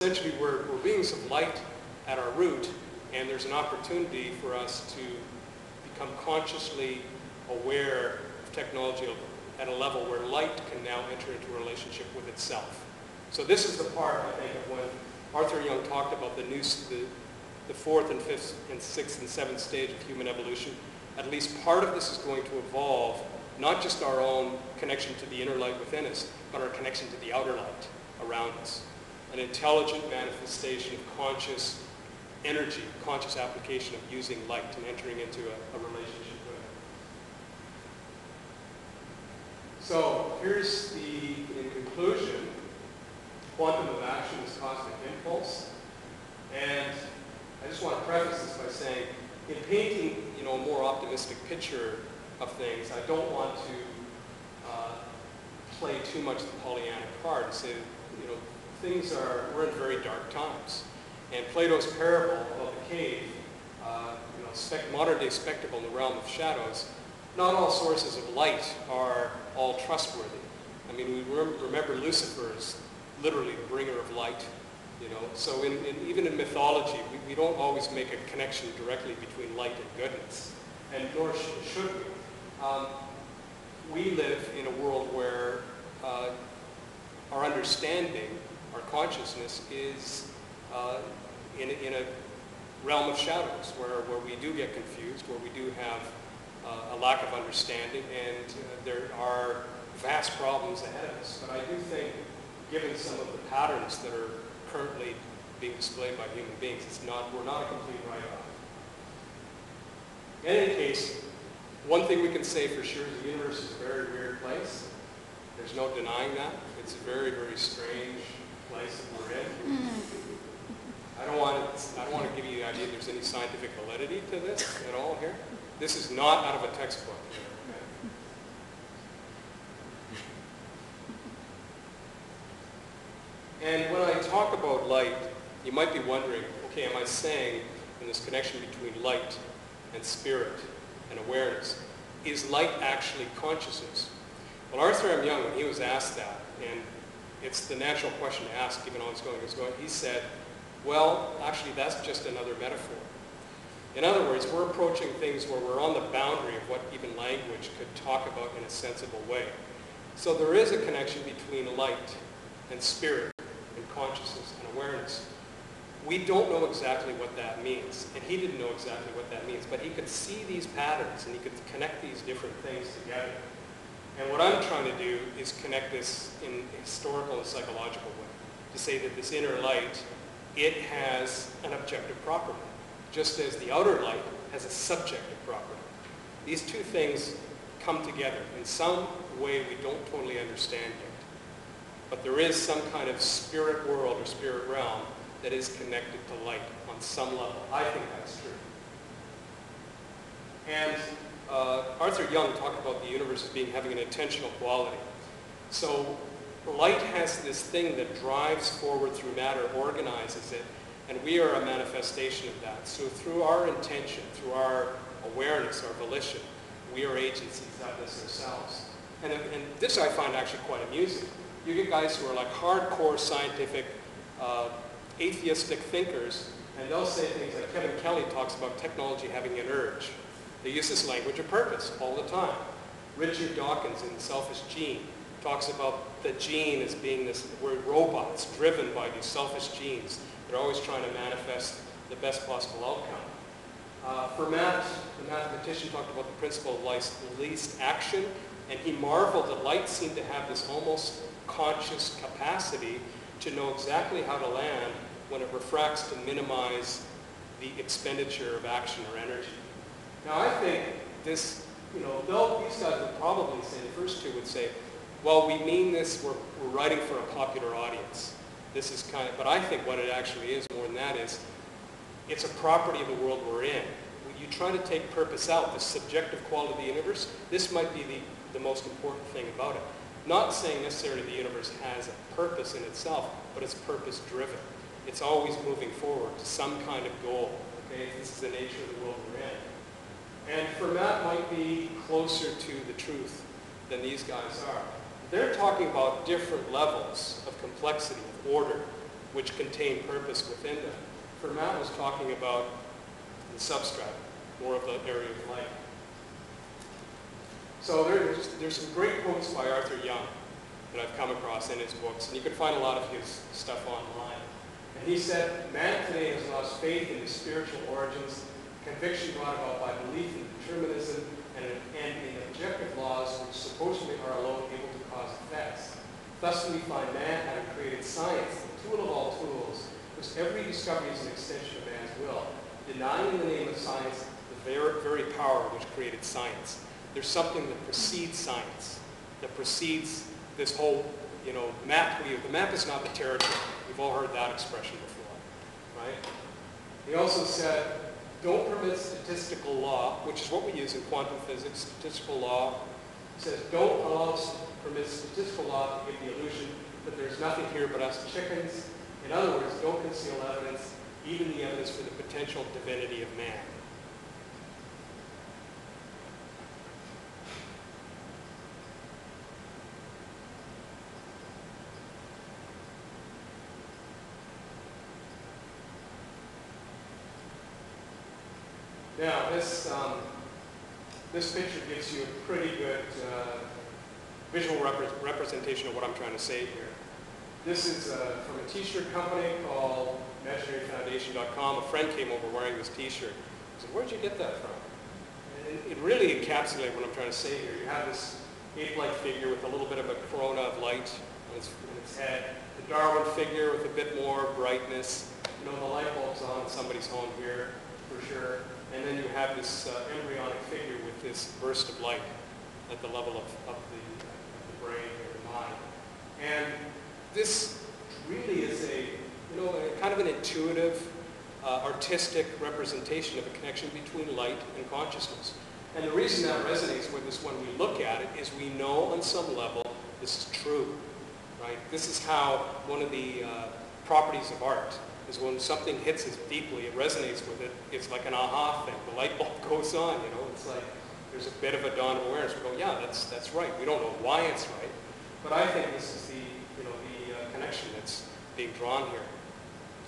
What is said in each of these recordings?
essentially we're beings of light at our root, and there's an opportunity for us to become consciously aware of technology at a level where light can now enter into a relationship with itself. So this is the part, I think, of when Arthur Young talked about the fourth and fifth and sixth and seventh stage of human evolution. At least part of this is going to evolve, not just our own connection to the inner light within us, but our connection to the outer light around us. An intelligent manifestation of conscious energy, conscious application of using light and entering into a relationship with it. So here's in conclusion, quantum of action is cosmic impulse. And I just want to preface this by saying, in painting, a more optimistic picture of things, I don't want to play too much the Pollyanna card and say, we're in very dark times. And Plato's parable of the cave, modern day spectacle in the realm of shadows, not all sources of light are all trustworthy. I mean, we remember Lucifer is literally the bringer of light, So even in mythology, we don't always make a connection directly between light and goodness, and nor should we. We live in a world where our understanding, our consciousness is in a realm of shadows where we do get confused, where we do have a lack of understanding, and there are vast problems ahead of us. But I do think, given some of the patterns that are currently being displayed by human beings, we're not a complete write-off. In any case, one thing we can say for sure is the universe is a very weird place. There's no denying that. It's a very, very strange place that we're in. I don't want to give you the idea there's any scientific validity to this at all here. This is not out of a textbook. And when I talk about light, you might be wondering, okay, am I saying in this connection between light and spirit and awareness, is light actually consciousness? Well, Arthur M. Young, when he was asked that, and it's the natural question to ask, given all it's going, he said, well, actually, that's just another metaphor. In other words, we're approaching things where we're on the boundary of what even language could talk about in a sensible way. So there is a connection between light and spirit and consciousness and awareness. We don't know exactly what that means, and he didn't know exactly what that means, but he could see these patterns and he could connect these different things together. And what I'm trying to do is connect this in a historical and psychological way, to say that this inner light, it has an objective property, just as the outer light has a subjective property. These two things come together in some way we don't totally understand yet. But there is some kind of spirit world or spirit realm that is connected to light on some level. I think that's true. And Arthur Young talked about the universe as having an intentional quality. So light has this thing that drives forward through matter, organizes it, and we are a manifestation of that. So through our intention, through our awareness, our volition, we are agencies of this ourselves. And this I find actually quite amusing. You get guys who are like hardcore scientific, atheistic thinkers, and they'll say things like Kevin Kelly talks about technology having an urge. They use this language of purpose all the time. Richard Dawkins in The Selfish Gene talks about the gene as being we're robots driven by these selfish genes. They're always trying to manifest the best possible outcome. Fermat, the mathematician, talked about the principle of least action, and he marveled that light seemed to have this almost conscious capacity to know exactly how to land when it refracts to minimize the expenditure of action or energy. Now I think this, these guys would probably say, the first two would say, well, we mean this, we're writing for a popular audience. This is but I think what it actually is more than that is, it's a property of the world we're in. When you try to take purpose out, the subjective quality of the universe, this might be the most important thing about it. Not saying necessarily the universe has a purpose in itself, but it's purpose driven. It's always moving forward to some kind of goal. Okay, this is the nature of the world we're in. And Fermat might be closer to the truth than these guys are. They're talking about different levels of complexity, of order, which contain purpose within them. Fermat was talking about the substrate, more of the area of light. So there's some great quotes by Arthur Young that I've come across in his books, and you can find a lot of his stuff online. And he said, man today has lost faith in his spiritual origins, conviction brought about by belief in determinism and in objective laws which supposedly are alone able to cause effects. Thus we find man having created science, the tool of all tools, whose every discovery is an extension of man's will, denying in the name of science the very power which created science. There's something that precedes science, that precedes this whole, map. The map is not the territory. We've all heard that expression before, right? He also said, don't permit statistical law, which is what we use in quantum physics, statistical law. He says, don't permit statistical law to give the illusion that there's nothing here but us chickens. In other words, don't conceal evidence, even the evidence for the potential divinity of man. Now, this picture gives you a pretty good visual representation of what I'm trying to say here. This is from a t-shirt company called ImaginaryFoundation.com. A friend came over wearing this t-shirt. I said, where'd you get that from? And it really encapsulates what I'm trying to say here. You have this ape-like figure with a little bit of a corona of light on its head. The Darwin figure with a bit more brightness. The light bulb's on in somebody's home here, for sure. And then you have this embryonic figure with this burst of light at the level of the brain or the mind. And this really is a kind of an intuitive, artistic representation of a connection between light and consciousness. And the reason that resonates with us when we look at it is we know on some level this is true, right? This is how one of the properties of art is when something hits us deeply, it resonates with it. It's like an aha thing. The light bulb goes on, It's like there's a bit of a dawn of awareness. We go, yeah, that's right. We don't know why it's right, but I think this is the connection that's being drawn here.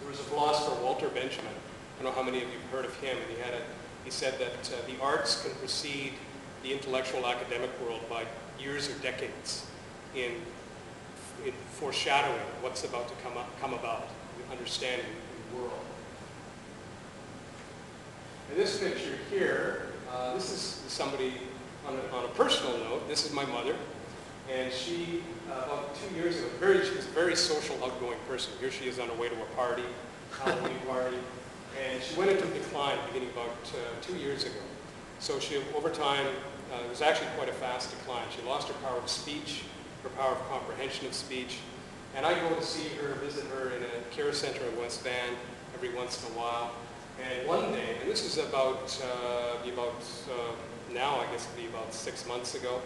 There was a philosopher, Walter Benjamin. I don't know how many of you have heard of him, and he said that the arts can precede the intellectual academic world by years or decades in foreshadowing what's about to come about. Understanding the world. And this picture here, this is somebody on a personal note. This is my mother, and she, about 2 years ago, she was a very social, outgoing person. Here she is on her way to a party, Halloween party, and she went into decline beginning about 2 years ago. So she, over time, it was actually quite a fast decline. She lost her power of speech, her power of comprehension of speech. And I go to see her, visit her in a care center in West Van every once in a while. And one day, and this was now I guess it'd be about 6 months ago,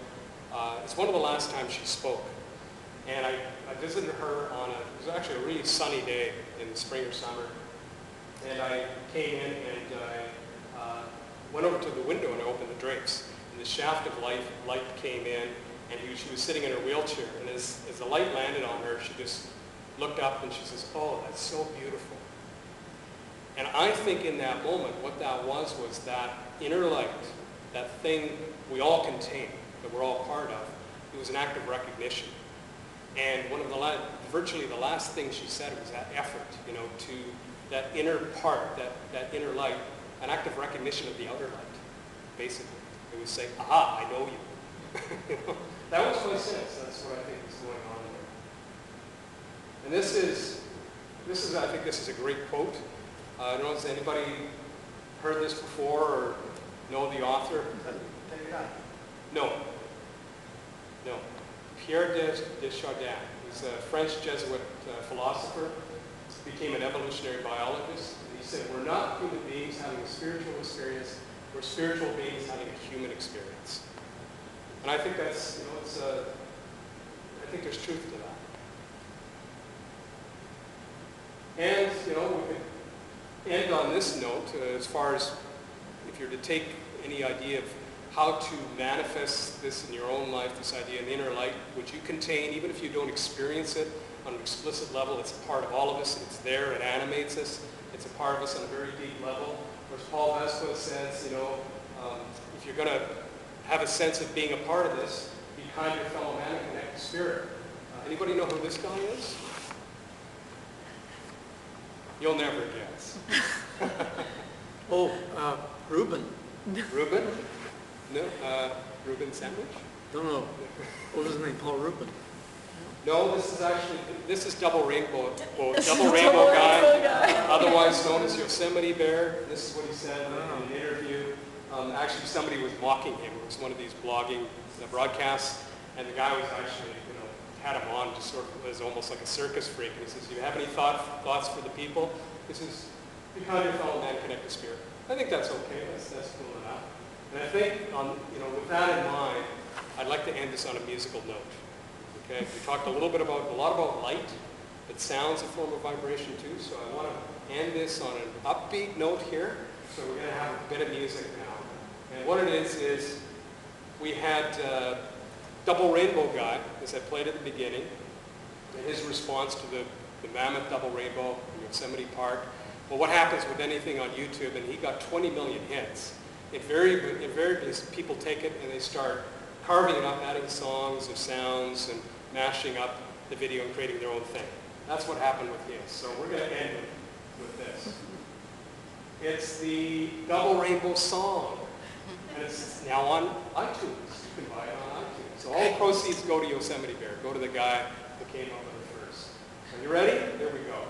it's one of the last times she spoke. And I visited her it was actually a really sunny day in the spring or summer. And I came in and I went over to the window and I opened the drapes. And the shaft of light came in. And she was sitting in her wheelchair, and as the light landed on her, she just looked up and she says, oh, that's so beautiful. And I think in that moment, what that was that inner light, that thing we all contain, that we're all part of, it was an act of recognition. And one of virtually the last thing she said was that effort, to that inner part, that inner light, an act of recognition of the outer light, basically. It was saying, aha, I know you. That was my sense. That's what I think is going on there. And this is I think this is a great quote. I don't know, has anybody heard this before or know the author? No. Pierre de Chardin. He's a French Jesuit philosopher. He became an evolutionary biologist. And he said, we're not human beings having a spiritual experience. We're spiritual beings having a human experience. And I think that's, I think there's truth to that. And, we could end on this note, as far as if you're to take any idea of how to manifest this in your own life, this idea of inner light, which you contain, even if you don't experience it on an explicit level. It's a part of all of us. It's there. It animates us. It's a part of us on a very deep level. Whereas Paul Vespa says, you know, if you're going to have a sense of being a part of this, be kind to your fellow man and connect to spirit. Anybody know who this guy is? You'll never guess. Reuben. Reuben? No, Reuben Sandwich? No. What was his name? Paul Reuben. No, this is Double Rainbow, Double Rainbow guy, otherwise known as Yosemite Bear. This is what he said in an interview. Actually, somebody was mocking him. It was one of these blogging broadcasts, and the guy was actually, you know, had him on just sort of as almost like a circus freak. And he says, "Do you have any thoughts for the people?" He says, "Be kind to your fellow man, connect to spirit." I think that's okay. That's cool enough. And I think, with that in mind, I'd like to end this on a musical note. Okay, we talked a lot about light, but sound's a form of vibration too. So I want to end this on an upbeat note here. So we're going to have a bit of music now. And what it is we had Double Rainbow guy, as I played at the beginning, and his response to the mammoth double rainbow in Yosemite Park. Well, what happens with anything on YouTube? And he got 20 million hits. Invariably, people take it and they start carving it up, adding songs or sounds and mashing up the video and creating their own thing. That's what happened with his. So we're going to end with this. It's the Double Rainbow song. And it's now on iTunes. You can buy it on iTunes. So all proceeds go to Yosemite Bear. Go to the guy who came up with it first. Are you ready? Here we go.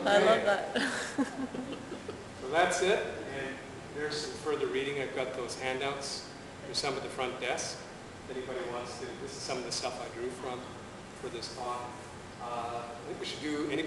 I love that. So that's it, and there's some further reading. I've got those handouts. There's some at the front desk. If anybody wants to, this is some of the stuff I drew from for this talk. I think we should do, anybody